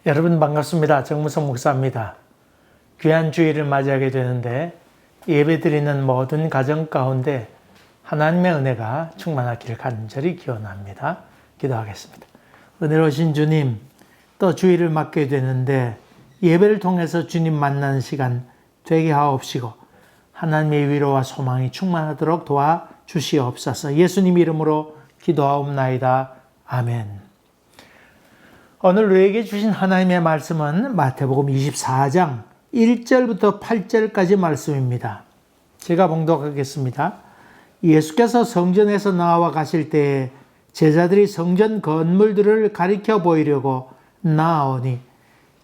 여러분 반갑습니다. 정무성 목사입니다. 귀한 주일을 맞이하게 되는데 예배드리는 모든 가정 가운데 하나님의 은혜가 충만하기를 간절히 기원합니다. 기도하겠습니다. 은혜로우신 주님, 또 주일을 맞게 되는데 예배를 통해서 주님 만나는 시간 되게 하옵시고 하나님의 위로와 소망이 충만하도록 도와주시옵소서. 예수님 이름으로 기도하옵나이다. 아멘. 오늘 우리에게 주신 하나님의 말씀은 마태복음 24장 1절부터 8절까지 말씀입니다. 제가 봉독하겠습니다. 예수께서 성전에서 나와 가실 때에 제자들이 성전 건물들을 가리켜 보이려고 나아오니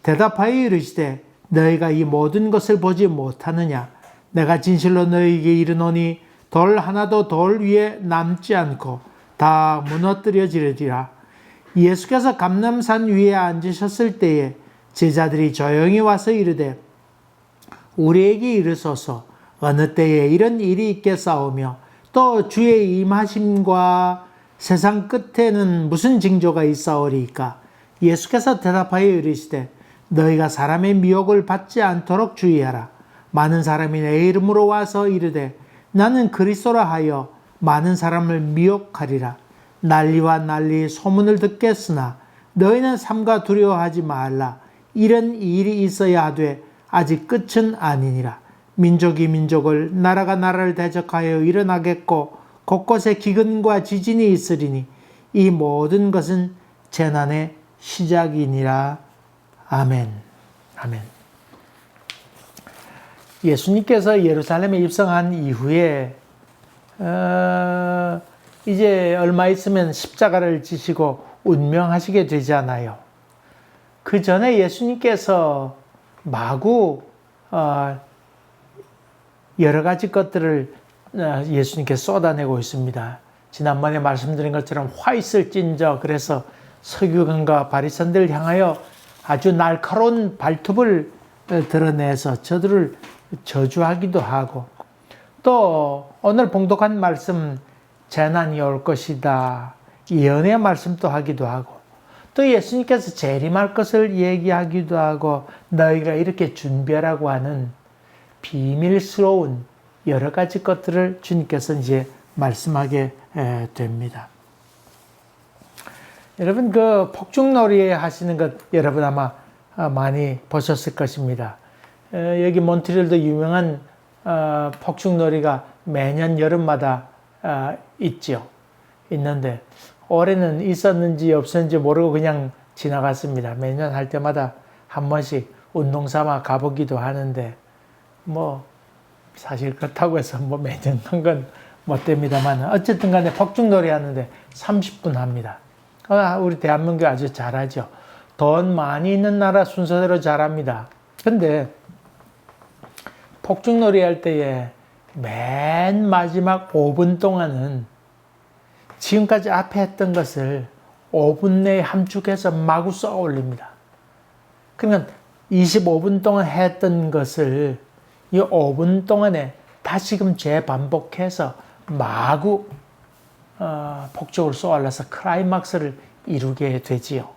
대답하여 이르시되 너희가 이 모든 것을 보지 못하느냐? 내가 진실로 너희에게 이르노니 돌 하나도 돌 위에 남지 않고 다 무너뜨려지리라. 예수께서 감람산 위에 앉으셨을 때에 제자들이 조용히 와서 이르되 우리에게 이르소서 어느 때에 이런 일이 있겠사오며 또 주의 임하심과 세상 끝에는 무슨 징조가 있사오리이까? 예수께서 대답하여 이르시되 너희가 사람의 미혹을 받지 않도록 주의하라. 많은 사람이 내 이름으로 와서 이르되 나는 그리스도라 하여 많은 사람을 미혹하리라. 난리와 난리 소문을 듣겠으나 너희는 삼가 두려워하지 말라. 이런 일이 있어야 하되 아직 끝은 아니니라. 민족이 민족을 나라가 나라를 대적하여 일어나겠고 곳곳에 기근과 지진이 있으리니 이 모든 것은 재난의 시작이니라. 아멘. 아멘. 예수님께서 예루살렘에 입성한 이후에 이제 얼마 있으면 십자가를 지시고 운명하시게 되잖아요. 그 전에 예수님께서 마구 여러 가지 것들을 예수님께서 쏟아내고 있습니다. 지난번에 말씀드린 것처럼 화 있을진저, 그래서 서기관과 바리새인들을 향하여 아주 날카로운 발톱을 드러내서 저들을 저주하기도 하고, 또 오늘 봉독한 말씀 재난이 올 것이다, 예언의 말씀도 하기도 하고, 또 예수님께서 재림할 것을 얘기하기도 하고, 너희가 이렇게 준비하라고 하는 비밀스러운 여러 가지 것들을 주님께서 이제 말씀하게 됩니다. 여러분, 그 폭죽놀이 하시는 것 여러분 아마 많이 보셨을 것입니다. 여기 몬트리올도 유명한 폭죽놀이가 매년 여름마다 있죠. 있는데 올해는 있었는지 없었는지 모르고 그냥 지나갔습니다. 매년 할 때마다 한 번씩 운동 삼아 가보기도 하는데 뭐 사실 그렇다고 해서 뭐 매년 한 건 못 됩니다만 어쨌든 간에 폭죽놀이 하는데 30분 합니다. 우리 대한민국 아주 잘하죠. 돈 많이 있는 나라 순서대로 잘합니다. 근데 폭죽놀이 할 때에 맨 마지막 5분 동안은 지금까지 앞에 했던 것을 5분 내에 함축해서 마구 쏘아 올립니다. 그러니까 25분 동안 했던 것을 이 5분 동안에 다시금 재반복해서 마구 폭죽을 쏘아 올려서 클라이막스를 이루게 되지요.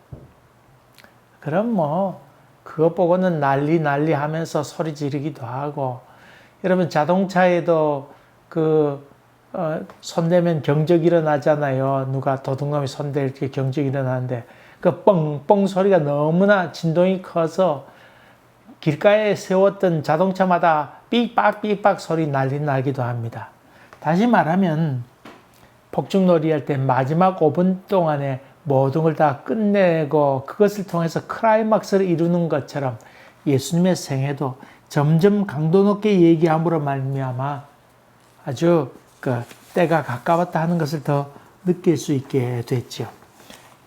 그럼 뭐 그것 보고는 난리 하면서 소리 지르기도 하고, 여러분 자동차에도 손대면 경적 일어나잖아요. 누가 도둑놈이 손대 이렇게 경적 일어나는데 그 뻥뻥 소리가 너무나 진동이 커서 길가에 세웠던 자동차마다 삑박 소리 난리 나기도 합니다. 다시 말하면 폭죽놀이 할 때 마지막 5분 동안에 모든 걸 다 끝내고 그것을 통해서 클라이막스를 이루는 것처럼 예수님의 생애도 점점 강도 높게 얘기함으로 말미암아 아주 때가 가까웠다 하는 것을 더 느낄 수 있게 됐죠.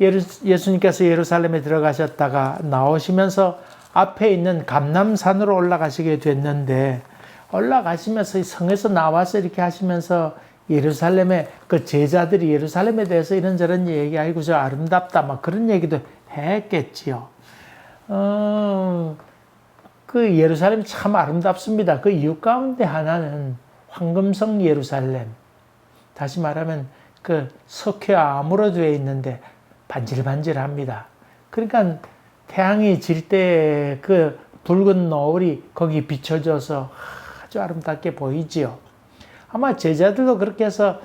예수님께서 예루살렘에 들어가셨다가 나오시면서 앞에 있는 감람산으로 올라가시게 됐는데, 올라가시면서 성에서 나와서 이렇게 하시면서 예루살렘에 그 제자들이 예루살렘에 대해서 이런저런 얘기, 아이고 저 아름답다 막 그런 얘기도 했겠지요. 그 예루살렘 참 아름답습니다. 그 이유 가운데 하나는 황금성 예루살렘, 다시 말하면 그 석회암으로 되어 있는데 반질반질합니다. 그러니까 태양이 질 때 그 붉은 노을이 거기 비춰져서 아주 아름답게 보이지요. 아마 제자들도 그렇게 해서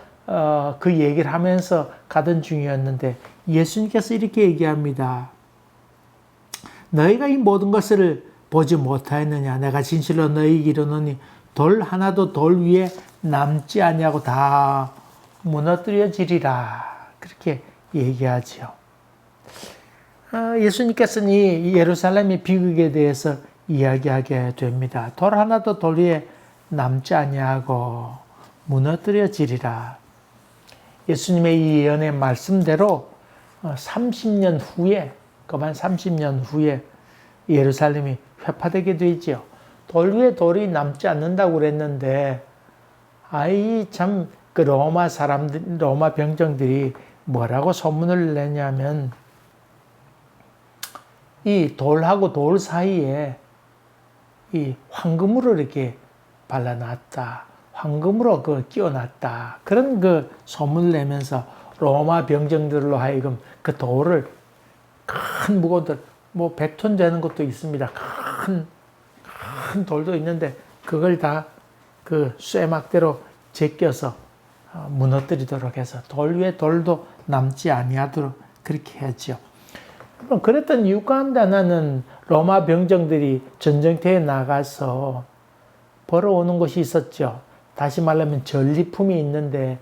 그 얘기를 하면서 가던 중이었는데 예수님께서 이렇게 얘기합니다. 너희가 이 모든 것을 보지 못하였느냐? 내가 진실로 너희에게 이르노니 돌 하나도 돌 위에 남지 아니하고 다 무너뜨려지리라. 그렇게 얘기하지요. 예수님께서는 이 예루살렘의 비극에 대해서 이야기하게 됩니다. 돌 하나도 돌 위에 남지 아니하고 무너뜨려지리라. 예수님의 이 예언의 말씀대로 30년 후에, 그만 30년 후에 예루살렘이 회파되게 되지요. 돌 위에 돌이 남지 않는다고 그랬는데, 참, 그 로마 병정들이 뭐라고 소문을 내냐면, 이 돌하고 돌 사이에 이 황금으로 이렇게 발라놨다. 황금으로 끼워놨다. 그런 소문을 내면서 로마 병정들로 하여금 그 돌을 큰 무거운 100톤 되는 것도 있습니다. 큰 돌도 있는데 그걸 다 쇠막대로 제껴서 무너뜨리도록 해서 돌 위에 돌도 남지 아니하도록 그렇게 했죠. 그랬던 이유 가운데 하나는 로마 병정들이 전쟁터에 나가서 벌어오는 것이 있었죠. 다시 말하면 전리품이 있는데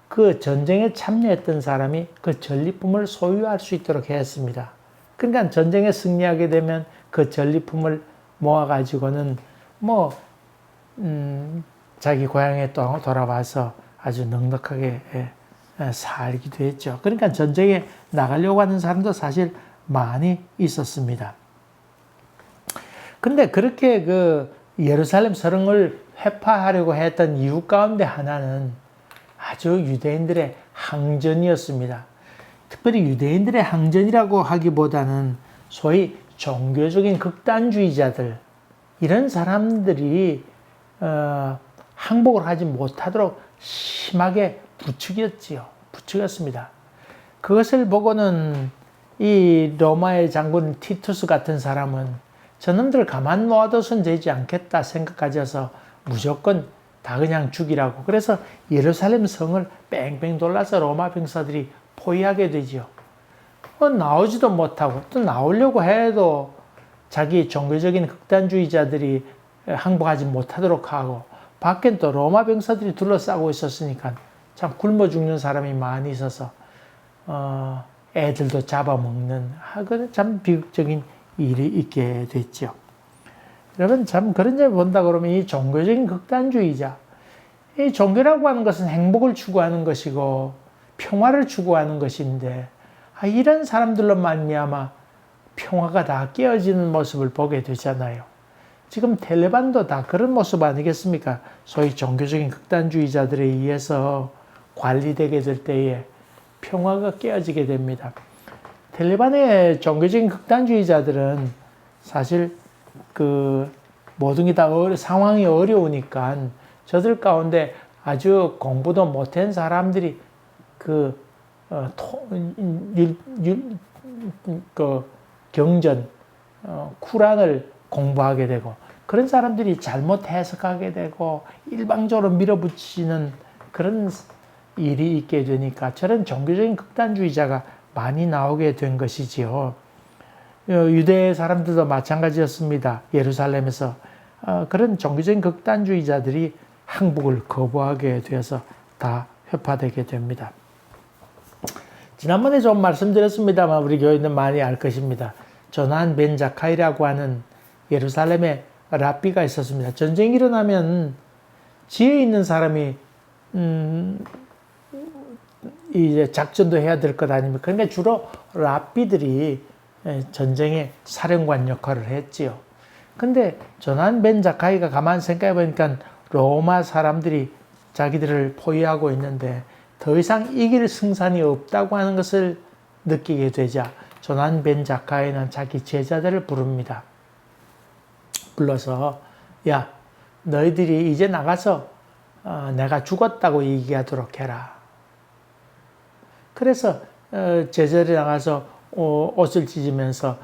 그 전쟁에 참여했던 사람이 그 전리품을 소유할 수 있도록 했습니다. 그러니까 전쟁에 승리하게 되면 그 전리품을 모아가지고는 자기 고향에 또 돌아와서 아주 넉넉하게 살기도 했죠. 그러니까 전쟁에 나가려고 하는 사람도 사실 많이 있었습니다. 근데 그렇게 예루살렘 성을 회파하려고 했던 이유 가운데 하나는 아주 유대인들의 항전이었습니다. 특별히 유대인들의 항전이라고 하기보다는 소위 종교적인 극단주의자들, 이런 사람들이 항복을 하지 못하도록 심하게 부추겼습니다. 그것을 보고는 이 로마의 장군 티투스 같은 사람은 저놈들 가만 놓아둬선 되지 않겠다 생각하셔서 무조건 다 그냥 죽이라고. 그래서 예루살렘 성을 뺑뺑 돌아서 로마 병사들이 포위하게 되죠. 나오지도 못하고 또 나오려고 해도 자기 종교적인 극단주의자들이 항복하지 못하도록 하고 밖엔 또 로마 병사들이 둘러싸고 있었으니까 참 굶어 죽는 사람이 많이 있어서 애들도 잡아먹는 참 비극적인 일이 있게 됐죠. 여러분 참 그런 점을 본다 그러면 이 종교적인 극단주의자, 이 종교라고 하는 것은 행복을 추구하는 것이고 평화를 추구하는 것인데 이런 사람들로 말미암아 평화가 다 깨어지는 모습을 보게 되잖아요. 지금 텔레반도 다 그런 모습 아니겠습니까? 소위 종교적인 극단주의자들에 의해서 관리되게 될 때에 평화가 깨어지게 됩니다. 텔레반의 종교적인 극단주의자들은 사실 모든 게 다 상황이 어려우니까 저들 가운데 아주 공부도 못한 사람들이 경전, 쿠란을 공부하게 되고 그런 사람들이 잘못 해석하게 되고 일방적으로 밀어붙이는 그런 일이 있게 되니까 저런 종교적인 극단주의자가 많이 나오게 된 것이지요. 유대 사람들도 마찬가지였습니다. 예루살렘에서 그런 종교적인 극단주의자들이 항복을 거부하게 되어서 다 회파되게 됩니다. 지난번에 좀 말씀드렸습니다만 우리 교인들 많이 알 것입니다. 조난 벤 자카이라고 하는 예루살렘에 랍비가 있었습니다. 전쟁이 일어나면 지에 있는 사람이 이제 작전도 해야 될 것 아닙니까? 그러니까 주로 랍비들이 전쟁의 사령관 역할을 했지요. 근데 조난 벤 자카이가 가만 생각해 보니까 로마 사람들이 자기들을 포위하고 있는데 더 이상 이길 승산이 없다고 하는 것을 느끼게 되자 조난 벤 자카이는 자기 제자들을 부릅니다. 불러서 야, 너희들이 이제 나가서 내가 죽었다고 얘기하도록 해라. 그래서 제자들이 나가서 옷을 찢으면서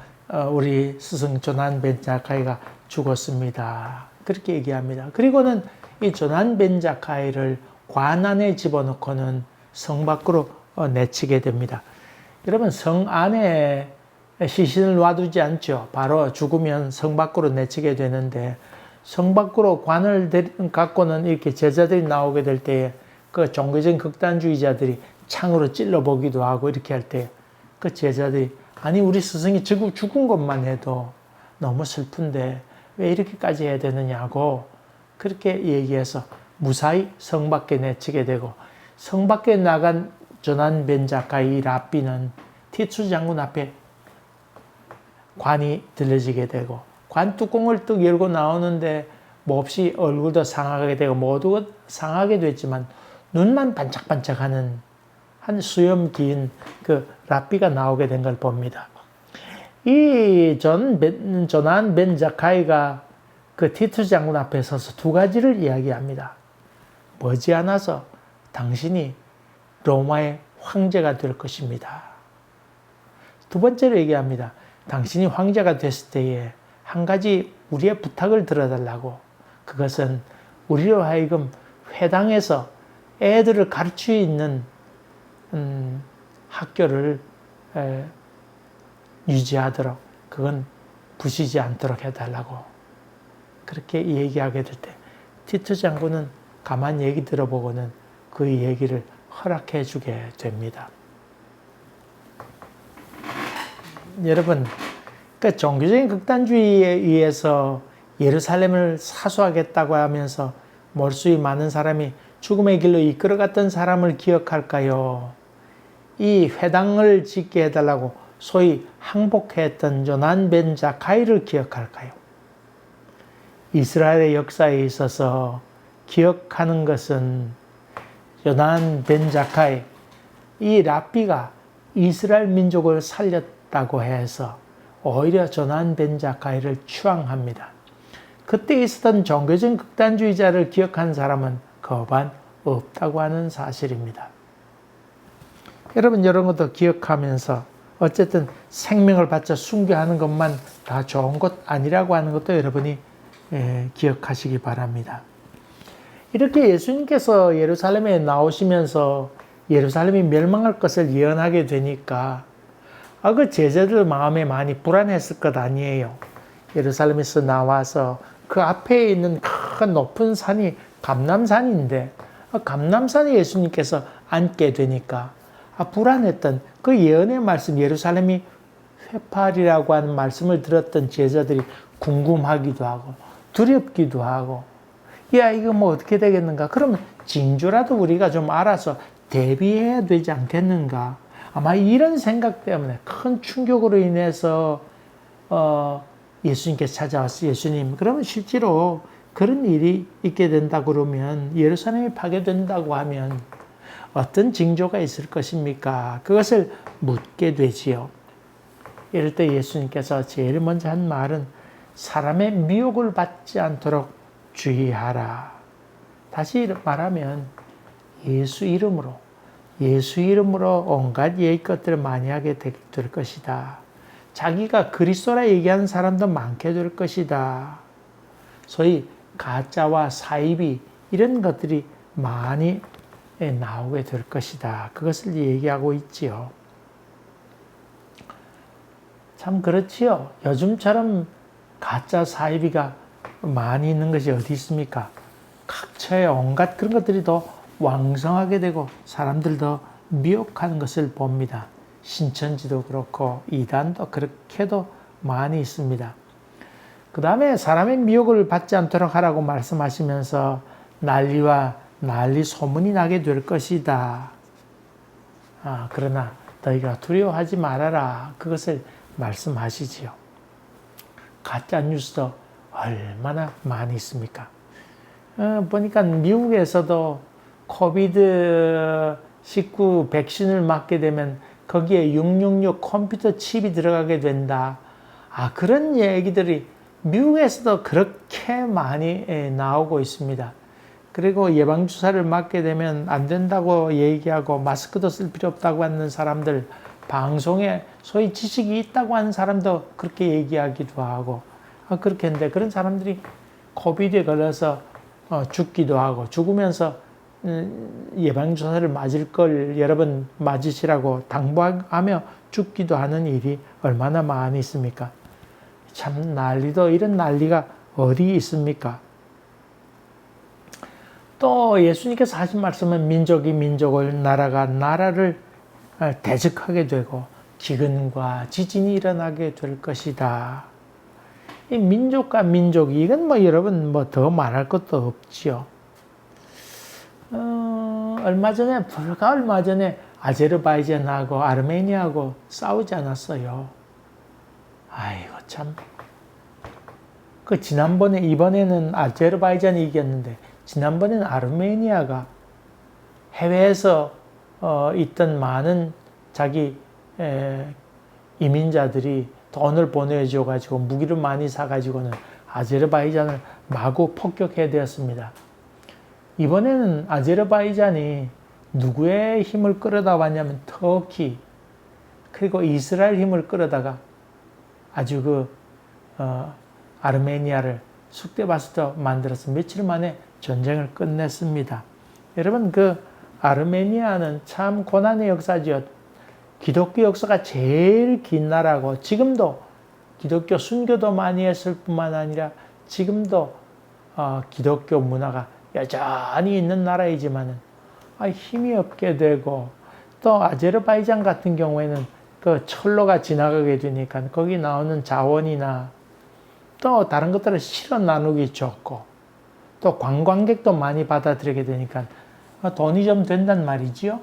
우리 스승 조난 벤 자카이가 죽었습니다. 그렇게 얘기합니다. 그리고는 이 조난 벤 자카이를 관 안에 집어넣고는 성 밖으로 내치게 됩니다. 여러분, 성 안에 시신을 놔두지 않죠. 바로 죽으면 성 밖으로 내치게 되는데, 성 밖으로 관을 갖고는 이렇게 제자들이 나오게 될 때에 그 종교적인 극단주의자들이 창으로 찔러보기도 하고 이렇게 할 때 그 제자들이, 아니 우리 스승이 죽은 것만 해도 너무 슬픈데 왜 이렇게까지 해야 되느냐고 그렇게 얘기해서 무사히 성 밖에 내치게 되고, 성 밖에 나간 조난 벤 자카이 랍비는 티투 장군 앞에 관이 들려지게 되고, 관 뚜껑을 뚝 열고 나오는데 몹시 얼굴도 상하게 되고 모두가 상하게 됐지만 눈만 반짝반짝하는 한 수염 긴 그 랍비가 나오게 된 걸 봅니다. 이 조난 벤 자카이가 그 티투 장군 앞에 서서 두 가지를 이야기합니다. 머지않아서 당신이 로마의 황제가 될 것입니다. 두 번째로 얘기합니다. 당신이 황제가 됐을 때에 한 가지 우리의 부탁을 들어달라고. 그것은 우리로 하여금 회당에서 애들을 가르칠 수 있는 학교를 유지하도록, 그건 부시지 않도록 해달라고. 그렇게 얘기하게 될 때 티투 장군은 가만히 얘기 들어보고는 그 얘기를 허락해 주게 됩니다. 여러분, 그 종교적인 극단주의에 의해서 예루살렘을 사수하겠다고 하면서 몰수히 많은 사람이 죽음의 길로 이끌어갔던 사람을 기억할까요? 이 회당을 짓게 해달라고 소위 항복했던 조난 벤 자카이를 기억할까요? 이스라엘의 역사에 있어서 기억하는 것은 조난 벤 자카이, 이 랍비가 이스라엘 민족을 살렸다고 해서 오히려 조난 벤 자카이를 추앙합니다. 그때 있었던 종교적인 극단주의자를 기억한 사람은 거반 없다고 하는 사실입니다. 여러분, 이런 것도 기억하면서 어쨌든 생명을 바쳐 순교하는 것만 다 좋은 것 아니라고 하는 것도 여러분이 기억하시기 바랍니다. 이렇게 예수님께서 예루살렘에 나오시면서 예루살렘이 멸망할 것을 예언하게 되니까 그 제자들 마음에 많이 불안했을 것 아니에요. 예루살렘에서 나와서 그 앞에 있는 큰 높은 산이 감람산인데 감람산에 예수님께서 앉게 되니까 불안했던 그 예언의 말씀, 예루살렘이 회팔이라고 하는 말씀을 들었던 제자들이 궁금하기도 하고 두렵기도 하고, 야, 이거 뭐 어떻게 되겠는가? 그러면 징조라도 우리가 좀 알아서 대비해야 되지 않겠는가? 아마 이런 생각 때문에 큰 충격으로 인해서 예수님께서 찾아왔어요. 예수님, 그러면 실제로 그런 일이 있게 된다 그러면, 예루살렘이 파괴된다고 하면 어떤 징조가 있을 것입니까? 그것을 묻게 되지요. 이럴 때 예수님께서 제일 먼저 한 말은 사람의 미혹을 받지 않도록 주의하라. 다시 말하면 예수 이름으로 온갖 예의 것들을 많이 하게 될 것이다. 자기가 그리스도라 얘기하는 사람도 많게 될 것이다. 소위 가짜와 사이비 이런 것들이 많이 나오게 될 것이다. 그것을 얘기하고 있지요. 참 그렇지요. 요즘처럼 가짜 사이비가 많이 있는 것이 어디 있습니까? 각처에 온갖 그런 것들이 더 왕성하게 되고 사람들 더 미혹하는 것을 봅니다. 신천지도 그렇고 이단도 그렇게도 많이 있습니다. 그 다음에 사람의 미혹을 받지 않도록 하라고 말씀하시면서 난리 소문이 나게 될 것이다. 그러나 너희가 두려워하지 말아라. 그것을 말씀하시지요. 가짜 뉴스도 얼마나 많이 있습니까? 보니까 미국에서도 코비드-19 백신을 맞게 되면 거기에 666 컴퓨터 칩이 들어가게 된다. 그런 얘기들이 미국에서도 그렇게 많이 나오고 있습니다. 그리고 예방주사를 맞게 되면 안 된다고 얘기하고 마스크도 쓸 필요 없다고 하는 사람들 방송에 소위 지식이 있다고 하는 사람도 그렇게 얘기하기도 하고 그렇게 했는데 그런 사람들이 코비드에 걸려서 죽기도 하고 죽으면서 예방주사를 맞을 걸 여러 번 맞으시라고 당부하며 죽기도 하는 일이 얼마나 많이 있습니까? 참 난리도 이런 난리가 어디 있습니까? 또 예수님께서 하신 말씀은 민족이 민족을 나라가 나라를 대적하게 되고 기근과 지진이 일어나게 될 것이다. 이 민족과 민족 이건 뭐 여러분 뭐 더 말할 것도 없지요. 불과 얼마 전에 아제르바이잔하고 아르메니아하고 싸우지 않았어요. 아이고 참. 지난번에 이번에는 아제르바이잔이 이겼는데 지난번에는 아르메니아가 해외에서 있던 많은 자기 이민자들이 돈을 보내줘 가지고 무기를 많이 사 가지고는 아제르바이잔을 마구 폭격해 되었습니다. 이번에는 아제르바이잔이 누구의 힘을 끌어다 왔냐면 터키 그리고 이스라엘 힘을 끌어다가 아주 아르메니아를 쑥대밭으로 만들어서 며칠 만에 전쟁을 끝냈습니다. 여러분 아르메니아는 참 고난의 역사죠. 기독교 역사가 제일 긴 나라고 지금도 기독교 순교도 많이 했을 뿐만 아니라 지금도 기독교 문화가 여전히 있는 나라이지만은 힘이 없게 되고 또 아제르바이잔 같은 경우에는 철로가 지나가게 되니까 거기 나오는 자원이나 또 다른 것들을 실어 나누기 좋고 또 관광객도 많이 받아들이게 되니까 돈이 좀 된단 말이지요.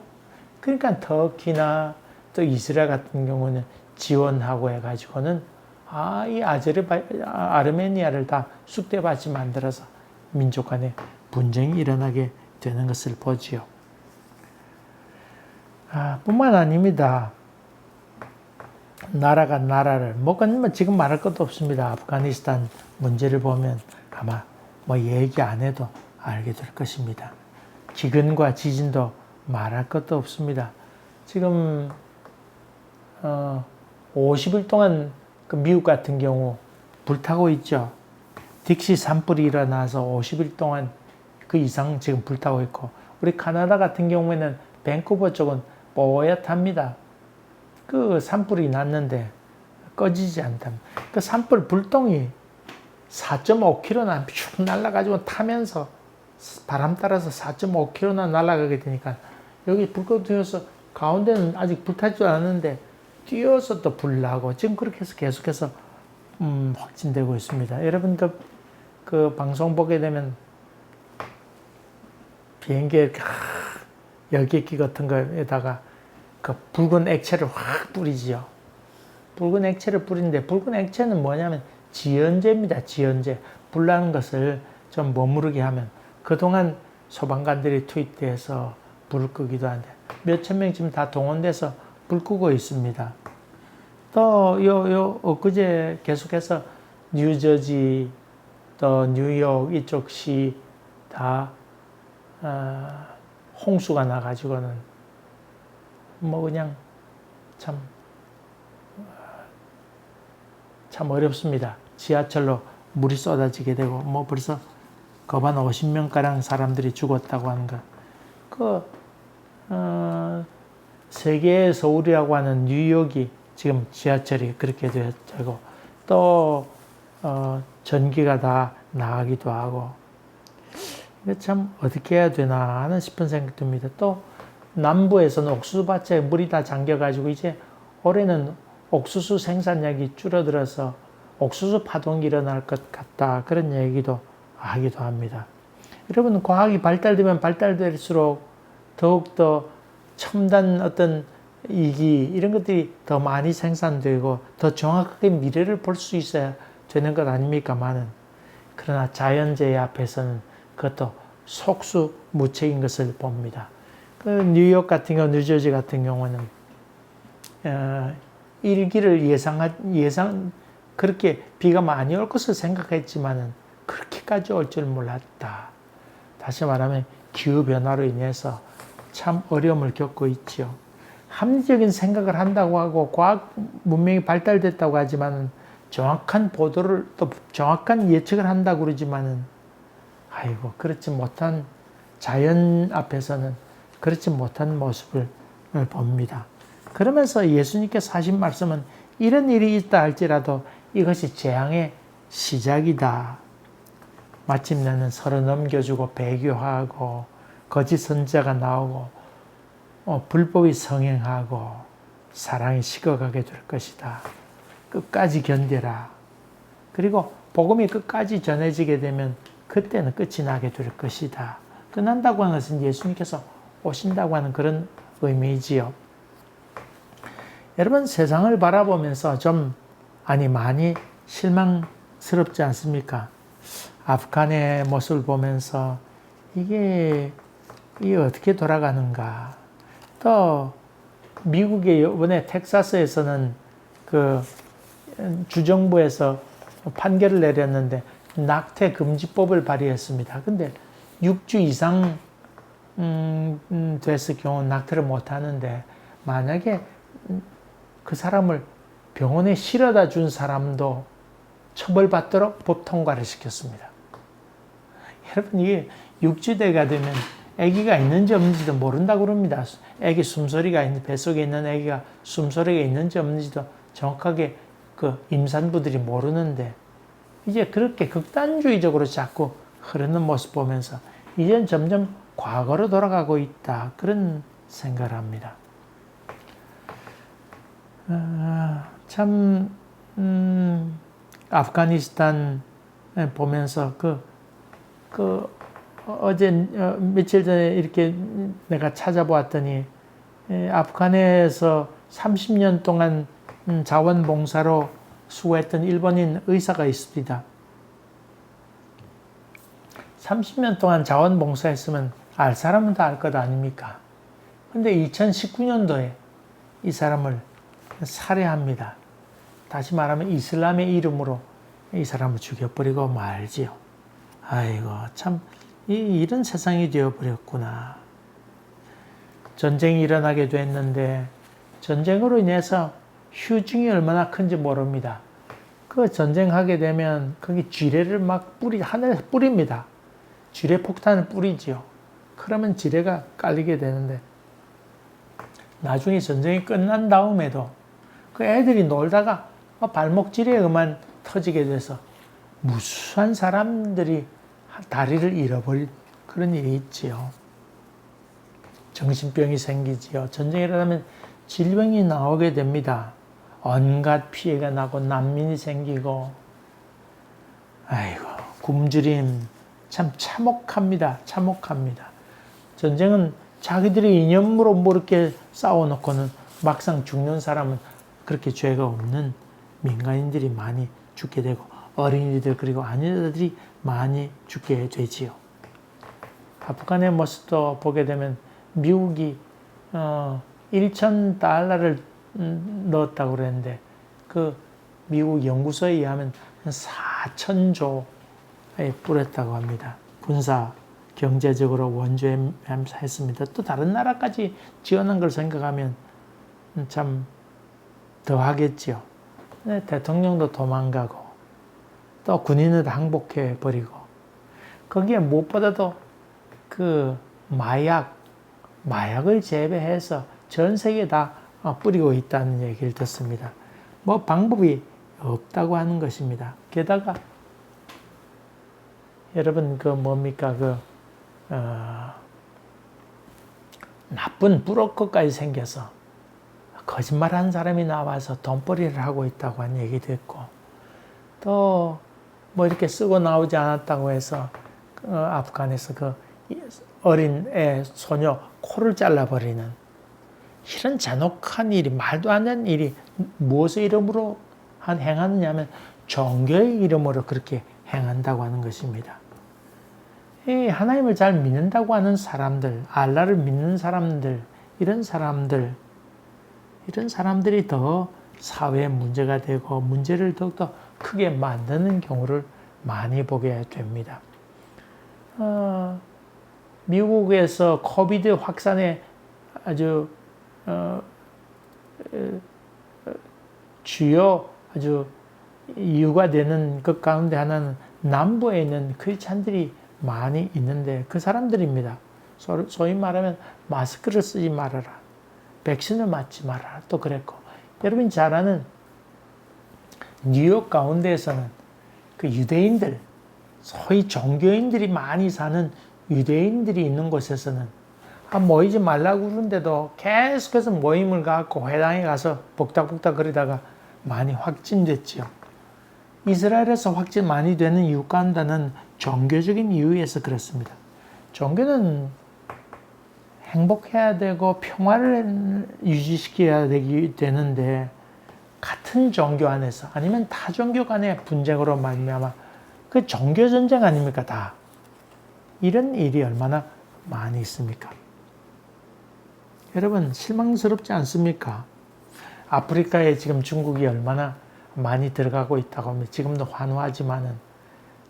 그러니까 터키나 또 이스라엘 같은 경우는 지원하고 해가지고는 이 아르메니아를 다 쑥대밭이 만들어서 민족 간에 분쟁이 일어나게 되는 것을 보지요. 뿐만 아닙니다. 나라가 나라를 지금 말할 것도 없습니다. 아프가니스탄 문제를 보면 아마 얘기 안 해도 알게 될 것입니다. 기근과 지진도 말할 것도 없습니다. 지금 50일 동안 미국 같은 경우 불타고 있죠. 딕시 산불이 일어나서 50일 동안 그 이상 지금 불타고 있고 우리 카나다 같은 경우에는 밴쿠버 쪽은 뽀얗답니다. 산불이 났는데 꺼지지 않다. 산불 불똥이 4.5km나 쭉 날아가지고 타면서 바람 따라서 4.5km나 날아가게 되니까 여기 불꽃 튀어서 가운데는 아직 불타지도 않았는데 뛰어서 또 불나고 지금 그렇게 해서 계속해서 확진되고 있습니다. 여러분 그 방송 보게 되면 비행기에 열기기 같은 거에다가 붉은 액체를 확 뿌리지요. 붉은 액체를 뿌리는데 붉은 액체는 뭐냐면 지연제입니다. 지연제. 불나는 것을 좀 머무르게 하면 그동안 소방관들이 투입돼서 불을 끄기도 하는데 몇천 명 지금 다 동원돼서 불 끄고 있습니다. 또 엊그제 계속해서 뉴저지 또 뉴욕 이쪽 시 다 홍수가 나가지고는 그냥 참 어렵습니다. 지하철로 물이 쏟아지게 되고 벌써 거반 50명가량 사람들이 죽었다고 하는 거. 세계의 서울이라고 하는 뉴욕이 지금 지하철이 그렇게 되고 또 전기가 다 나가기도 하고 이거 참 어떻게 해야 되나 하는 싶은 생각이 듭니다. 또 남부에서는 옥수수밭에 물이 다 잠겨가지고 이제 올해는 옥수수 생산량이 줄어들어서 옥수수 파동이 일어날 것 같다. 그런 얘기도 하기도 합니다. 여러분 과학이 발달되면 발달될수록 더욱더 첨단 어떤 이기 이런 것들이 더 많이 생산되고 더 정확하게 미래를 볼 수 있어야 되는 것 아닙니까만은 그러나 자연재해 앞에서는 그것도 속수무책인 것을 봅니다. 뉴욕 같은 경우, 뉴저지 같은 경우는 일기를 그렇게 비가 많이 올 것을 생각했지만은 그렇게까지 올 줄 몰랐다. 다시 말하면 기후 변화로 인해서 참 어려움을 겪고 있죠. 합리적인 생각을 한다고 하고 과학 문명이 발달됐다고 하지만 정확한 보도를 또 정확한 예측을 한다고 그러지만은 아이고 그렇지 못한 자연 앞에서는 그렇지 못한 모습을 봅니다. 그러면서 예수님께서 하신 말씀은 이런 일이 있다 할지라도 이것이 재앙의 시작이다. 마침내는 서로 넘겨주고 배교하고 거짓 선지자가 나오고 불법이 성행하고 사랑이 식어가게 될 것이다. 끝까지 견뎌라. 그리고 복음이 끝까지 전해지게 되면 그때는 끝이 나게 될 것이다. 끝난다고 하는 것은 예수님께서 오신다고 하는 그런 의미이지요. 여러분 세상을 바라보면서 많이 실망스럽지 않습니까? 아프간의 모습을 보면서 이게 어떻게 돌아가는가. 또 미국의 이번에 텍사스에서는 그 주정부에서 판결을 내렸는데 낙태 금지법을 발의했습니다. 근데 6주 이상 됐을 경우 낙태를 못 하는데 만약에 그 사람을 병원에 실어다 준 사람도 처벌받도록 법 통과를 시켰습니다. 여러분 이게 6주대가 되면 아기가 있는지 없는지도 모른다고 그럽니다. 아기 숨소리가 있는 뱃속에 있는 아기가 숨소리가 있는지 없는지도 정확하게 그 임산부들이 모르는데 이제 그렇게 극단주의적으로 자꾸 흐르는 모습 보면서 이젠 점점 과거로 돌아가고 있다. 그런 생각을 합니다. 아프가니스탄 보면서 어제 며칠 전에 이렇게 내가 찾아보았더니 아프간에서 30년 동안 자원봉사로 수고했던 일본인 의사가 있습니다. 30년 동안 자원봉사했으면 알 사람은 다 알 것 아닙니까? 근데 2019년도에 이 사람을 살해합니다. 다시 말하면 이슬람의 이름으로 이 사람을 죽여버리고 말지요. 아이고 참 이런 세상이 되어버렸구나. 전쟁이 일어나게 됐는데 전쟁으로 인해서 휴증이 얼마나 큰지 모릅니다. 그 전쟁하게 되면 거기 지뢰를 하늘에서 뿌립니다. 지뢰 폭탄을 뿌리지요. 그러면 지뢰가 깔리게 되는데 나중에 전쟁이 끝난 다음에도 그 애들이 놀다가 발목 지뢰에만 터지게 돼서 무수한 사람들이 다리를 잃어버릴 그런 일이 있지요. 정신병이 생기지요. 전쟁이 일어나면 질병이 나오게 됩니다. 온갖 피해가 나고 난민이 생기고 아이고 굶주림 참 참혹합니다. 참혹합니다. 전쟁은 자기들이 이념으로 뭐 이렇게 싸워놓고는 막상 죽는 사람은 그렇게 죄가 없는 민간인들이 많이 죽게 되고 어린이들 그리고 아이들이 많이 죽게 되지요. 아프간의 모습도 보게 되면 미국이 $1,000를 넣었다고 그랬는데 그 미국 연구소에 의하면 4,000조에 뿌렸다고 합니다. 군사 경제적으로 원조했습니다. 또 다른 나라까지 지원한 걸 생각하면 참 더 하겠지요. 대통령도 도망가고 또 군인을 항복해 버리고 거기에 무엇보다도 그 마약을 재배해서 전 세계에 다 뿌리고 있다는 얘기를 듣습니다. 뭐 방법이 없다고 하는 것입니다. 게다가 여러분 나쁜 브로커까지 생겨서 거짓말하는 사람이 나와서 돈벌이를 하고 있다고 하는 얘기도 있고 또 뭐 이렇게 쓰고 나오지 않았다고 해서 아프간에서 그 어린 소녀 코를 잘라버리는 이런 잔혹한 일이 말도 안 되는 일이 무엇의 이름으로 행하느냐면 종교의 이름으로 그렇게 행한다고 하는 것입니다. 이 하나님을 잘 믿는다고 하는 사람들, 알라를 믿는 사람들, 이런 사람들이 더 사회에 문제가 되고 문제를 더욱더 크게 만드는 경우를 많이 보게 됩니다. 미국에서 코비드 확산에 아주 주요 아주 이유가 되는 것 가운데 하나는 남부에 있는 크리스찬들이 많이 있는데 그 사람들입니다. 소위 말하면 마스크를 쓰지 말아라. 백신을 맞지 말아라. 또 그랬고. 여러분이 잘 아는 뉴욕 가운데에서는 그 유대인들, 소위 종교인들이 많이 사는 유대인들이 있는 곳에서는 모이지 말라고 그러는데도 계속해서 모임을 갖고 회당에 가서 복닥복닥 거리다가 많이 확진됐죠. 이스라엘에서 확진 많이 되는 이유 가운데는 종교적인 이유에서 그렇습니다. 종교는 행복해야 되고 평화를 유지시켜야 되는데 같은 종교 안에서 아니면 타 종교 간의 분쟁으로 말미암아 그 종교 전쟁 아닙니까 다. 이런 일이 얼마나 많이 있습니까? 여러분 실망스럽지 않습니까? 아프리카에 지금 중국이 얼마나 많이 들어가고 있다고 하면 지금도 환호하지만은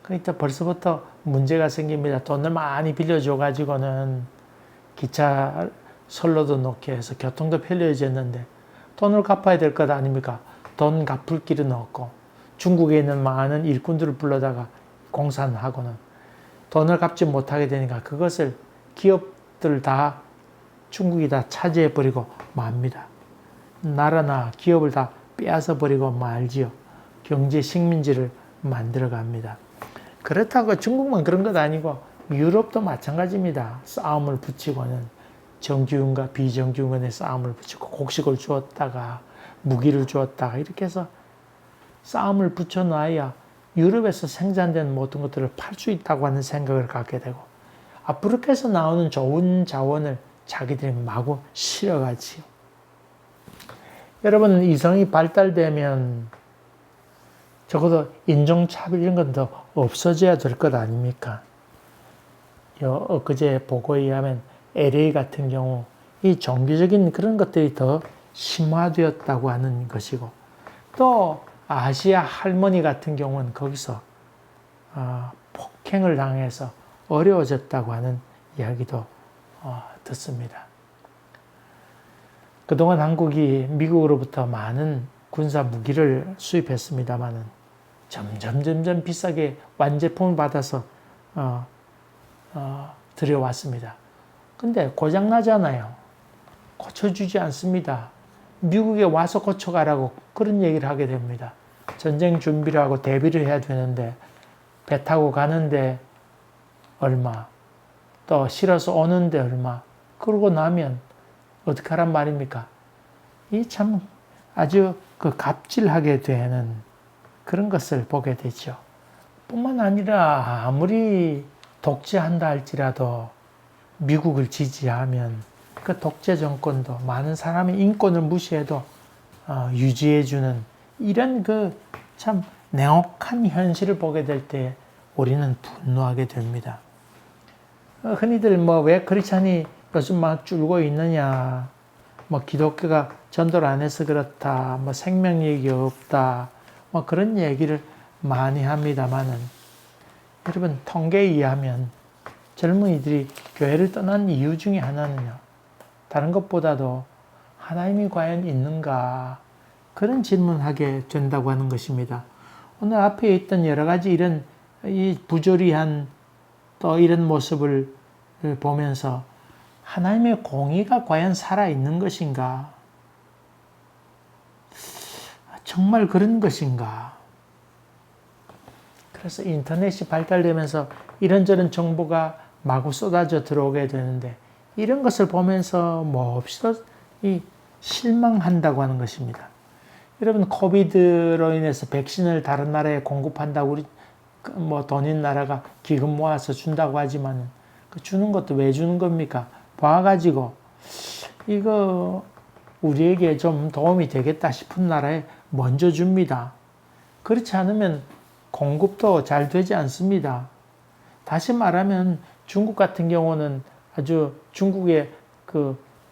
그러니까 벌써부터 문제가 생깁니다. 돈을 많이 빌려줘 가지고는 기차 선로도 놓게 해서 교통도 편리해졌는데 돈을 갚아야 될 것 아닙니까? 돈 갚을 길은 없고 중국에 있는 많은 일꾼들을 불러다가 공산하고는 돈을 갚지 못하게 되니까 그것을 기업들 다 중국이 다 차지해버리고 맙니다. 나라나 기업을 다 빼앗아 버리고 말지요. 경제 식민지를 만들어 갑니다. 그렇다고 중국만 그런 것 아니고 유럽도 마찬가지입니다. 싸움을 붙이고는 정규군과 비정규군의 싸움을 붙이고 곡식을 주었다가 무기를 주었다가 이렇게 해서 싸움을 붙여놔야 유럽에서 생산된 모든 것들을 팔 수 있다고 하는 생각을 갖게 되고 아프리카에서 나오는 좋은 자원을 자기들이 마구 실어가지요. 여러분 이성이 발달되면 적어도 인종차별 이런 건 더 없어져야 될 것 아닙니까? 엊그제 보고에 의하면 LA 같은 경우 이 종교적인 그런 것들이 더 심화되었다고 하는 것이고 또 아시아 할머니 같은 경우는 거기서 폭행을 당해서 어려워졌다고 하는 이야기도 듣습니다. 그동안 한국이 미국으로부터 많은 군사 무기를 수입했습니다마는 점점 비싸게 완제품을 받아서 들여왔습니다. 근데 고장나잖아요. 고쳐주지 않습니다. 미국에 와서 고쳐가라고 그런 얘기를 하게 됩니다. 전쟁 준비를 하고 대비를 해야 되는데 배 타고 가는데 얼마, 또 실어서 오는데 얼마, 그러고 나면 어떻게 하란 말입니까? 이 참 아주 그 갑질하게 되는 그런 것을 보게 되죠. 뿐만 아니라 아무리 독재한다 할지라도 미국을 지지하면 그 독재 정권도 많은 사람의 인권을 무시해도 유지해주는 이런 그 참 냉혹한 현실을 보게 될 때 우리는 분노하게 됩니다. 흔히들 왜 크리스찬이 요즘 막 줄고 있느냐, 기독교가 전도를 안 해서 그렇다, 생명력이 없다, 그런 얘기를 많이 합니다만은 여러분 통계에 의하면 젊은이들이 교회를 떠난 이유 중에 하나는요, 다른 것보다도 하나님이 과연 있는가 그런 질문하게 된다고 하는 것입니다. 오늘 앞에 있던 여러 가지 이런 이 부조리한 또 이런 모습을 보면서 하나님의 공의가 과연 살아있는 것인가? 정말 그런 것인가? 그래서 인터넷이 발달되면서 이런저런 정보가 마구 쏟아져 들어오게 되는데 이런 것을 보면서 몹시도 실망한다고 하는 것입니다. 여러분 코비드로 인해서 백신을 다른 나라에 공급한다고 우리 돈 있는 나라가 기금 모아서 준다고 하지만 그 주는 것도 왜 주는 겁니까? 봐가지고 이거 우리에게 좀 도움이 되겠다 싶은 나라에 먼저 줍니다. 그렇지 않으면 공급도 잘 되지 않습니다. 다시 말하면 중국 같은 경우는 아주 중국의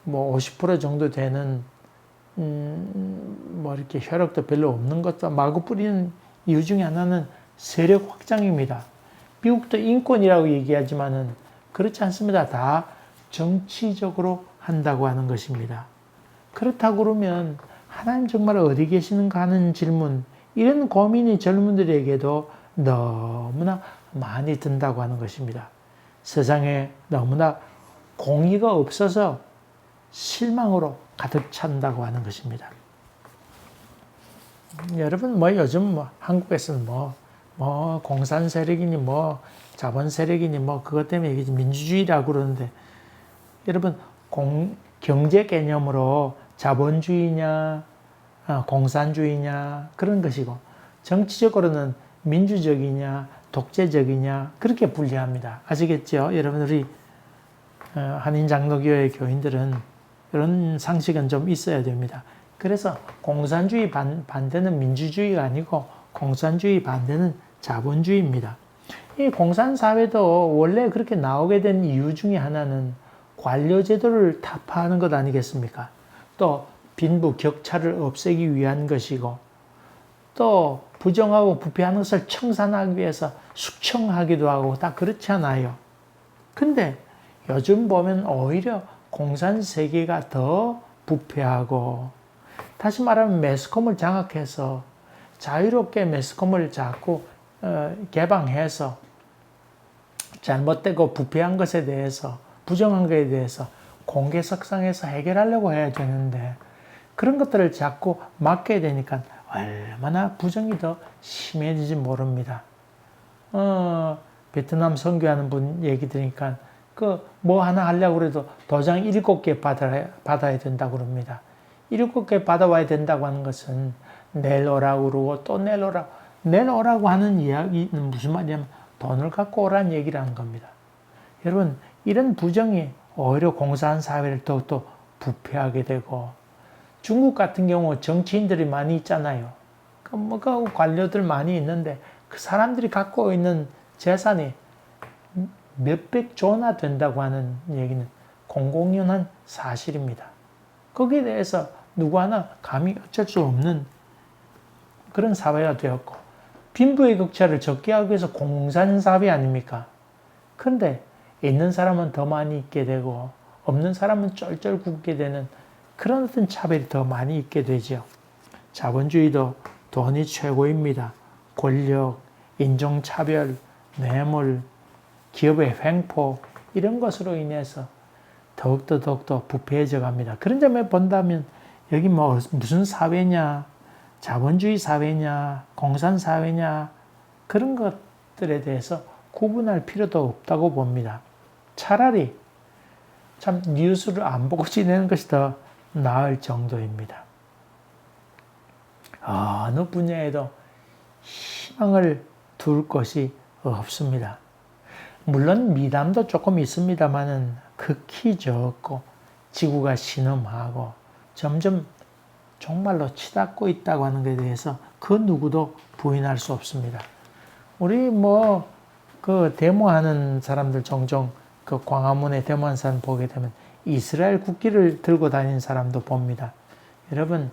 50% 정도 되는 이렇게 혈액도 별로 없는 것도 마구 뿌리는 이유 중에 하나는 세력 확장입니다. 미국도 인권이라고 얘기하지만은 그렇지 않습니다. 다 정치적으로 한다고 하는 것입니다. 그렇다고 그러면 하나님 정말 어디 계시는가 하는 질문, 이런 고민이 젊은들에게도 너무나 많이 든다고 하는 것입니다. 세상에 너무나 공의가 없어서 실망으로 가득 찬다고 하는 것입니다. 여러분 요즘 한국에서는 공산 세력이니 자본 세력이니 그것 때문에 민주주의라고 그러는데, 여러분 경제 개념으로 자본주의냐 공산주의냐 그런 것이고, 정치적으로는 민주적이냐 독재적이냐 그렇게 분리합니다. 아시겠죠? 여러분, 우리 한인장로교회 교인들은 이런 상식은 좀 있어야 됩니다. 그래서 공산주의 반대는 민주주의가 아니고 공산주의 반대는 자본주의입니다. 이 공산사회도 원래 그렇게 나오게 된 이유 중에 하나는 관료제도를 타파하는 것 아니겠습니까? 또 빈부 격차를 없애기 위한 것이고, 또 부정하고 부패하는 것을 청산하기 위해서 숙청하기도 하고 다 그렇잖아요. 근데 요즘 보면 오히려 공산세계가 더 부패하고, 다시 말하면 매스컴을 장악해서 자유롭게 매스컴을 자꾸 개방해서 잘못되고 부패한 것에 대해서, 부정한 것에 대해서 공개석상에서 해결하려고 해야 되는데, 그런 것들을 자꾸 막게 되니까 얼마나 부정이 더 심해지지 모릅니다. 베트남 선교하는 분 얘기 들으니까 하나 하려고 해도 도장 7개 받아야 된다고 그럽니다. 7개 받아와야 된다고 하는 것은 내일 오라고 그러고 또 내일 오라고 하는 이야기는 무슨 말이냐면 돈을 갖고 오라는 얘기라는 겁니다. 여러분, 이런 부정이 오히려 공산 사회를 더욱더 부패하게 되고, 중국 같은 경우 정치인들이 많이 있잖아요. 그 관료들 많이 있는데 그 사람들이 갖고 있는 재산이 몇백 조나 된다고 하는 얘기는 공공연한 사실입니다. 거기에 대해서 누구 하나 감히 어쩔 수 없는 그런 사회가 되었고, 빈부의 격차를 적게 하기 위해서 공산사회 아닙니까? 그런데 있는 사람은 더 많이 있게 되고 없는 사람은 쩔쩔 굶게 되는 그런 어떤 차별이 더 많이 있게 되죠. 자본주의도 돈이 최고입니다. 권력, 인종차별, 뇌물, 기업의 횡포, 이런 것으로 인해서 더욱더 부패해져 갑니다. 그런 점에 본다면 여기 무슨 사회냐, 자본주의 사회냐, 공산사회냐, 그런 것들에 대해서 구분할 필요도 없다고 봅니다. 차라리 참 뉴스를 안 보고 지내는 것이 더 나을 정도입니다. 어느 분야에도 희망을 둘 것이 없습니다. 물론 미담도 조금 있습니다만은 극히 적고, 지구가 신음하고 점점 정말로 치닫고 있다고 하는 것에 대해서 그 누구도 부인할 수 없습니다. 우리 데모하는 사람들 종종 광화문에 데모하는 사람 보게 되면 이스라엘 국기를 들고 다니는 사람도 봅니다. 여러분,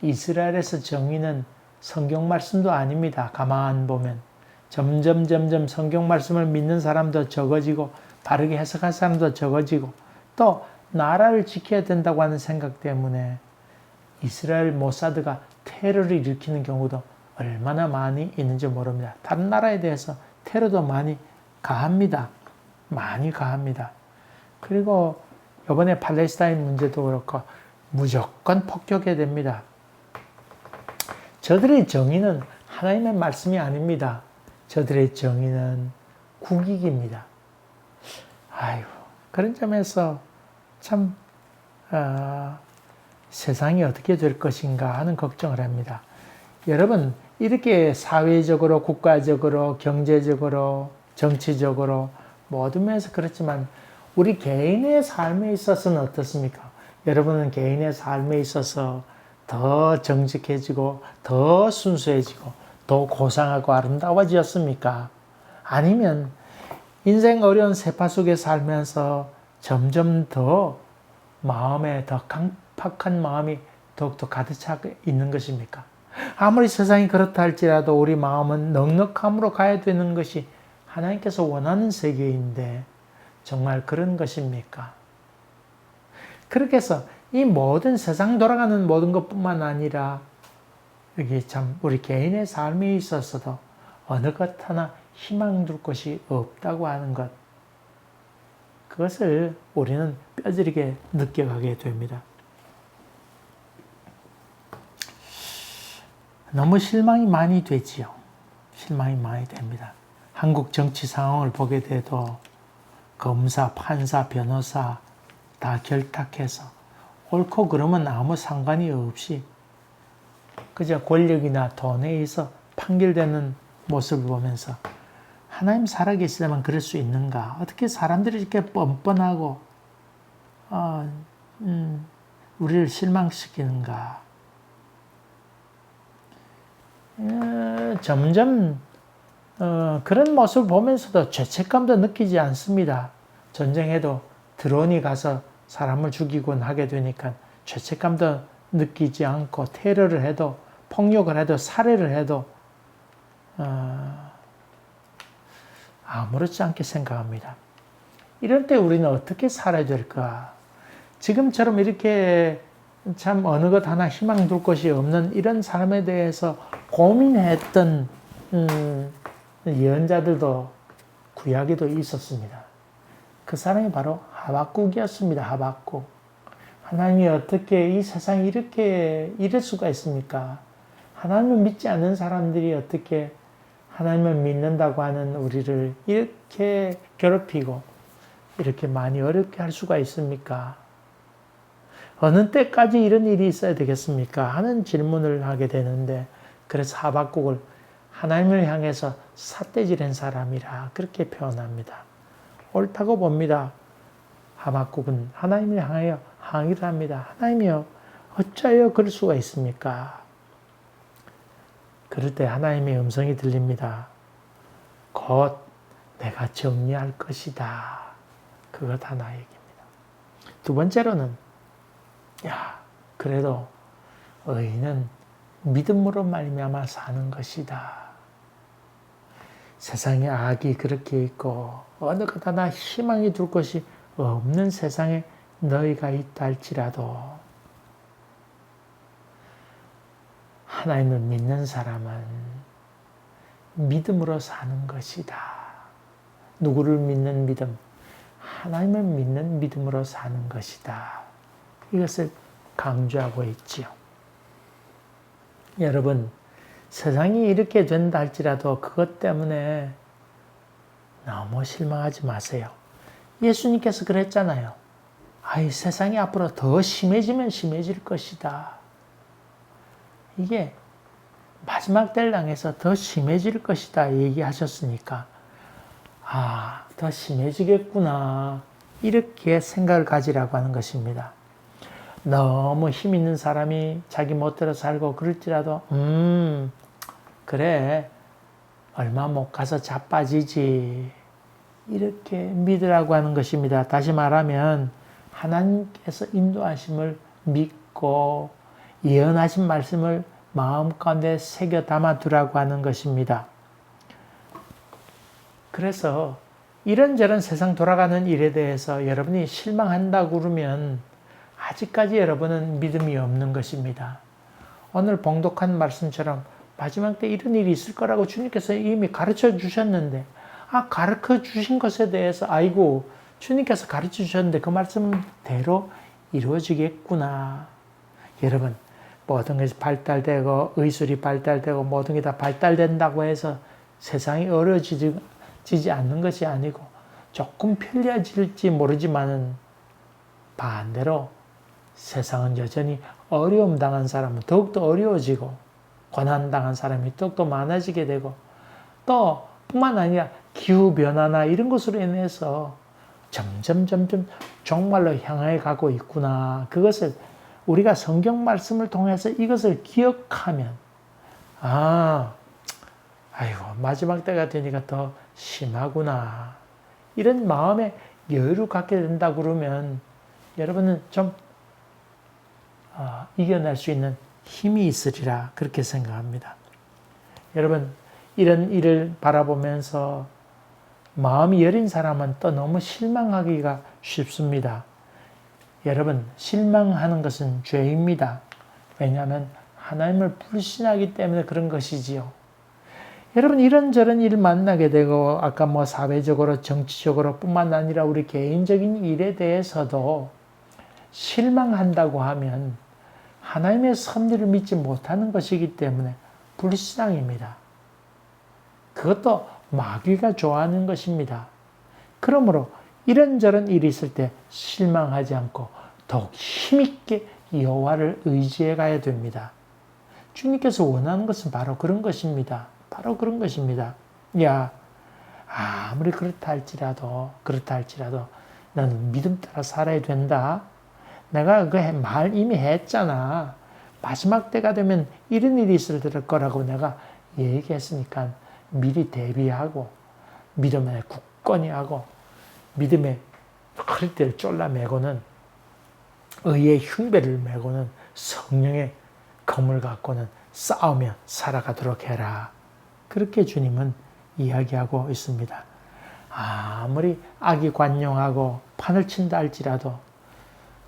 이스라엘에서 정의는 성경 말씀도 아닙니다. 가만 보면 점점 성경 말씀을 믿는 사람도 적어지고 바르게 해석할 사람도 적어지고, 또 나라를 지켜야 된다고 하는 생각 때문에 이스라엘 모사드가 테러를 일으키는 경우도 얼마나 많이 있는지 모릅니다. 다른 나라에 대해서 테러도 많이 가합니다. 많이 가합니다. 그리고 이번에 팔레스타인 문제도 그렇고 무조건 폭격해야 됩니다. 저들의 정의는 하나님의 말씀이 아닙니다. 저들의 정의는 국익입니다. 그런 점에서 참 세상이 어떻게 될 것인가 하는 걱정을 합니다. 여러분, 이렇게 사회적으로, 국가적으로, 경제적으로, 정치적으로 모든 면에서 그렇지만 우리 개인의 삶에 있어서는 어떻습니까? 여러분은 개인의 삶에 있어서 더 정직해지고 더 순수해지고 더 고상하고 아름다워지었습니까? 아니면 인생 어려운 세파 속에 살면서 점점 더 마음에 더 강팍한 마음이 더욱더 가득 차 있는 것입니까? 아무리 세상이 그렇다 할지라도 우리 마음은 넉넉함으로 가야 되는 것이 하나님께서 원하는 세계인데 정말 그런 것입니까? 그렇게 해서 이 모든 세상 돌아가는 모든 것뿐만 아니라 여기 참 우리 개인의 삶에 있어서도 어느 것 하나 희망 둘 곳이 없다고 하는 것, 그것을 우리는 뼈저리게 느껴가게 됩니다. 너무 실망이 많이 되지요. 실망이 많이 됩니다. 한국 정치 상황을 보게 돼도 검사, 판사, 변호사 다 결탁해서 옳고 그러면 아무 상관이 없이 그저 권력이나 돈에 의해서 판결되는 모습을 보면서 하나님 살아계시다면 그럴 수 있는가? 어떻게 사람들이 이렇게 뻔뻔하고 우리를 실망시키는가? 점점 그런 모습을 보면서도 죄책감도 느끼지 않습니다. 전쟁에도 드론이 가서 사람을 죽이곤 하게 되니까 죄책감도 느끼지 않고 테러를 해도 폭력을 해도 살해를 해도 아무렇지 않게 생각합니다. 이럴 때 우리는 어떻게 살아야 될까? 지금처럼 이렇게 참 어느 것 하나 희망 둘 것이 없는 이런 삶에 대해서 고민했던 예언자들도 구약에도 있었습니다. 그 사람이 바로 하박국이었습니다. 하박국. 하나님이 어떻게 이 세상이 이럴 수가 있습니까? 하나님을 믿지 않는 사람들이 어떻게 하나님을 믿는다고 하는 우리를 이렇게 괴롭히고 이렇게 많이 어렵게 할 수가 있습니까? 어느 때까지 이런 일이 있어야 되겠습니까? 하는 질문을 하게 되는데, 그래서 하박국을 하나님을 향해서 삿대질한 사람이라 그렇게 표현합니다. 옳다고 봅니다. 하박국은 하나님을 향하여 항의를 합니다. 하나님이여, 어찌하여 그럴 수가 있습니까? 그럴 때 하나님의 음성이 들립니다. 곧 내가 정리할 것이다. 그것 하나 얘기입니다. 두 번째로는, 그래도 의인은 믿음으로 말미암아 사는 것이다. 세상에 악이 그렇게 있고 어느 것 하나 희망이 둘 것이 없는 세상에 너희가 있다 할지라도 하나님을 믿는 사람은 믿음으로 사는 것이다. 누구를 믿는 믿음? 하나님을 믿는 믿음으로 사는 것이다. 이것을 강조하고 있지요. 여러분, 세상이 이렇게 된다 할지라도 그것 때문에 너무 실망하지 마세요. 예수님께서 그랬잖아요. 세상이 앞으로 더 심해지면 심해질 것이다. 이게 마지막 때를 향해서 더 심해질 것이다 얘기하셨으니까 더 심해지겠구나 이렇게 생각을 가지라고 하는 것입니다. 너무 힘 있는 사람이 자기 멋대로 살고 그럴지라도 그래 얼마 못 가서 자빠지지 이렇게 믿으라고 하는 것입니다. 다시 말하면 하나님께서 인도하심을 믿고 예언하신 말씀을 마음 가운데 새겨 담아두라고 하는 것입니다. 그래서 이런저런 세상 돌아가는 일에 대해서 여러분이 실망한다고 그러면 아직까지 여러분은 믿음이 없는 것입니다. 오늘 봉독한 말씀처럼 마지막 때 이런 일이 있을 거라고 주님께서 이미 가르쳐 주셨는데 가르쳐 주신 것에 대해서 주님께서 가르쳐 주셨는데 그 말씀대로 이루어지겠구나. 여러분, 모든 것이 발달되고 의술이 발달되고 모든 게 다 발달된다고 해서 세상이 어려워지지 않는 것이 아니고 조금 편리해질지 모르지만은 반대로 세상은 여전히 어려움 당한 사람은 더욱더 어려워지고 고난 당한 사람이 더욱더 많아지게 되고 또 뿐만 아니라 기후변화나 이런 것으로 인해서 점점 종말로 향해 가고 있구나. 그것을 우리가 성경 말씀을 통해서 이것을 기억하면 마지막 때가 되니까 더 심하구나. 이런 마음의 여유를 갖게 된다 그러면 여러분은 좀 이겨낼 수 있는 힘이 있으리라 그렇게 생각합니다. 여러분, 이런 일을 바라보면서 마음이 여린 사람은 또 너무 실망하기가 쉽습니다. 여러분, 실망하는 것은 죄입니다. 왜냐하면 하나님을 불신하기 때문에 그런 것이지요. 여러분, 이런저런 일 만나게 되고 아까 사회적으로 정치적으로 뿐만 아니라 우리 개인적인 일에 대해서도 실망한다고 하면 하나님의 섭리를 믿지 못하는 것이기 때문에 불신앙입니다. 그것도 마귀가 좋아하는 것입니다. 그러므로 이런저런 일이 있을 때 실망하지 않고 더욱 힘있게 여호와를 의지해 가야 됩니다. 주님께서 원하는 것은 바로 그런 것입니다. 바로 그런 것입니다. 야, 아무리 그렇다 할지라도 나는 믿음 따라 살아야 된다. 내가 그 말 이미 했잖아. 마지막 때가 되면 이런 일이 있을 거라고 내가 얘기했으니까 미리 대비하고 믿음에 굳건히 하고 믿음의 허리띠를 졸라매고는 의의 흉배를 메고는 성령의 검을 갖고는 싸우며 살아가도록 해라. 그렇게 주님은 이야기하고 있습니다. 아무리 악이 관용하고 판을 친다 할지라도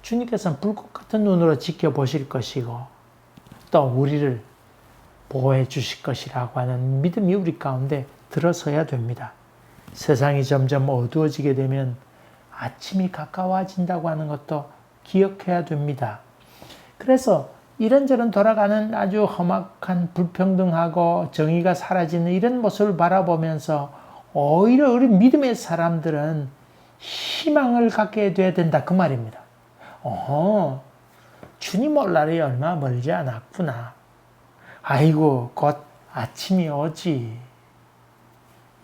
주님께서는 불꽃 같은 눈으로 지켜보실 것이고 또 우리를 보호해 주실 것이라고 하는 믿음이 우리 가운데 들어서야 됩니다. 세상이 점점 어두워지게 되면 아침이 가까워진다고 하는 것도 기억해야 됩니다. 그래서 이런저런 돌아가는 아주 험악한 불평등하고 정의가 사라지는 이런 모습을 바라보면서 오히려 우리 믿음의 사람들은 희망을 갖게 돼야 된다 그 말입니다. 주님 올 날이 얼마 멀지 않았구나. 아이고 곧 아침이 오지.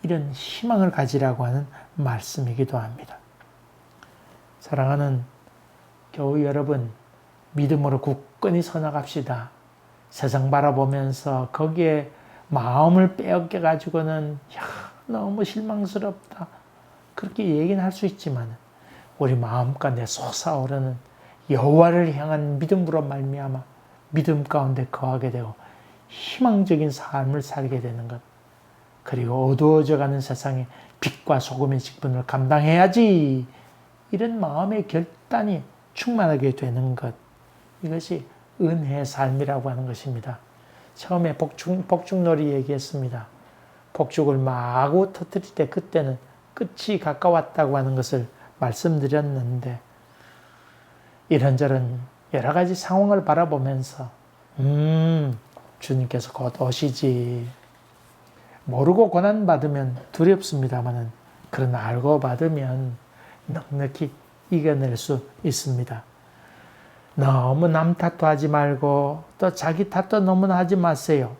이런 희망을 가지라고 하는 말씀이기도 합니다. 사랑하는 교우 여러분, 믿음으로 굳건히 서나갑시다. 세상 바라보면서 거기에 마음을 빼앗겨 가지고는 너무 실망스럽다. 그렇게 얘기는 할 수 있지만 우리 마음가운데 솟아오르는 여호와를 향한 믿음으로 말미암아 믿음 가운데 거하게 되고 희망적인 삶을 살게 되는 것. 그리고 어두워져가는 세상에 빛과 소금의 직분을 감당해야지. 이런 마음의 결단이 충만하게 되는 것. 이것이 은혜의 삶이라고 하는 것입니다. 처음에 복죽놀이 얘기했습니다. 복죽을 마구 터뜨릴 때 그때는 끝이 가까웠다고 하는 것을 말씀드렸는데 이런저런 여러 가지 상황을 바라보면서 주님께서 곧 오시지. 모르고 고난받으면 두렵습니다만 그러나 알고 받으면 넉넉히 이겨낼 수 있습니다. 너무 남 탓도 하지 말고 또 자기 탓도 너무나 하지 마세요.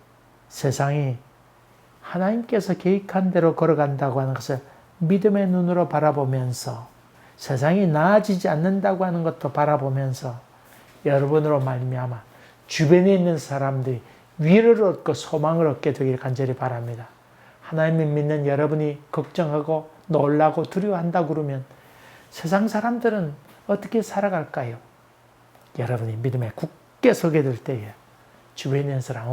세상이 하나님께서 계획한 대로 걸어간다고 하는 것을 믿음의 눈으로 바라보면서 세상이 나아지지 않는다고 하는 것도 바라보면서 여러분으로 말미암아 주변에 있는 사람들이 위로를 얻고 소망을 얻게 되길 간절히 바랍니다. 하나님을 믿는 여러분이 걱정하고 놀라고 두려워한다 그러면 세상 사람들은 어떻게 살아갈까요? 여러분이 믿음에 굳게 서게 될 때에 주변에 있는 사람,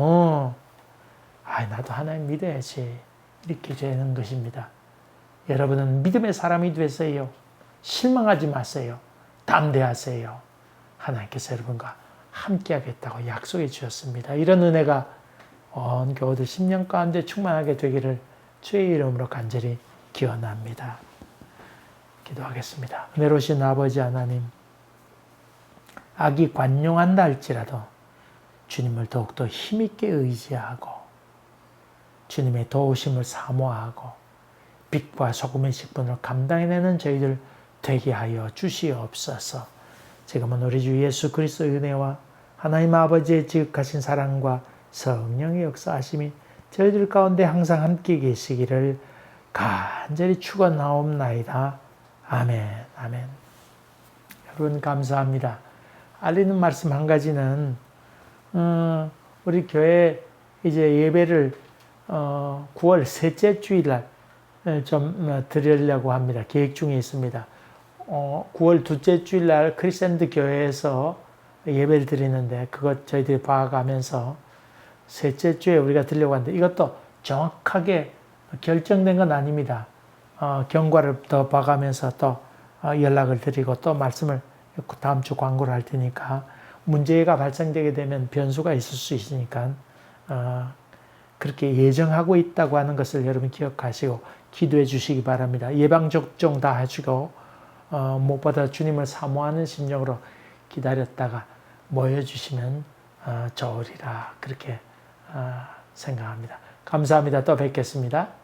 나도 하나님 믿어야지. 이렇게 되는 것입니다. 여러분은 믿음의 사람이 되세요. 실망하지 마세요. 담대하세요. 하나님께서 여러분과 함께 하겠다고 약속해 주셨습니다. 이런 은혜가 온 교우들 10년 가운데 충만하게 되기를 주의 이름으로 간절히 기원합니다. 기도하겠습니다. 은혜로우신 아버지 하나님, 악이 관용한다 할지라도 주님을 더욱더 힘있게 의지하고 주님의 도우심을 사모하고 빛과 소금의 직분을 감당해내는 저희들 되게 하여 주시옵소서. 지금은 우리 주 예수 그리스도의 은혜와 하나님 아버지의 지극하신 사랑과 성령의 역사하심이 저희들 가운데 항상 함께 계시기를 간절히 축원하옵나이다. 아멘. 아멘. 여러분 감사합니다. 알리는 말씀 한 가지는 우리 교회 이제 예배를 9월 셋째 주일날 좀 드리려고 합니다. 계획 중에 있습니다. 9월 둘째 주일날 크리스찬드 교회에서 예배를 드리는데 그것 저희들이 봐가면서 셋째 주에 우리가 드리려고 하는데 이것도 정확하게 결정된 건 아닙니다. 경과를 더 봐가면서 또 연락을 드리고 또 말씀을 다음 주 광고를 할 테니까 문제가 발생되게 되면 변수가 있을 수 있으니까 그렇게 예정하고 있다고 하는 것을 여러분 기억하시고 기도해 주시기 바랍니다. 예방접종 다 하시고 무엇보다 주님을 사모하는 심령으로 기다렸다가 모여주시면 좋으리라 그렇게 생각합니다. 감사합니다. 또 뵙겠습니다.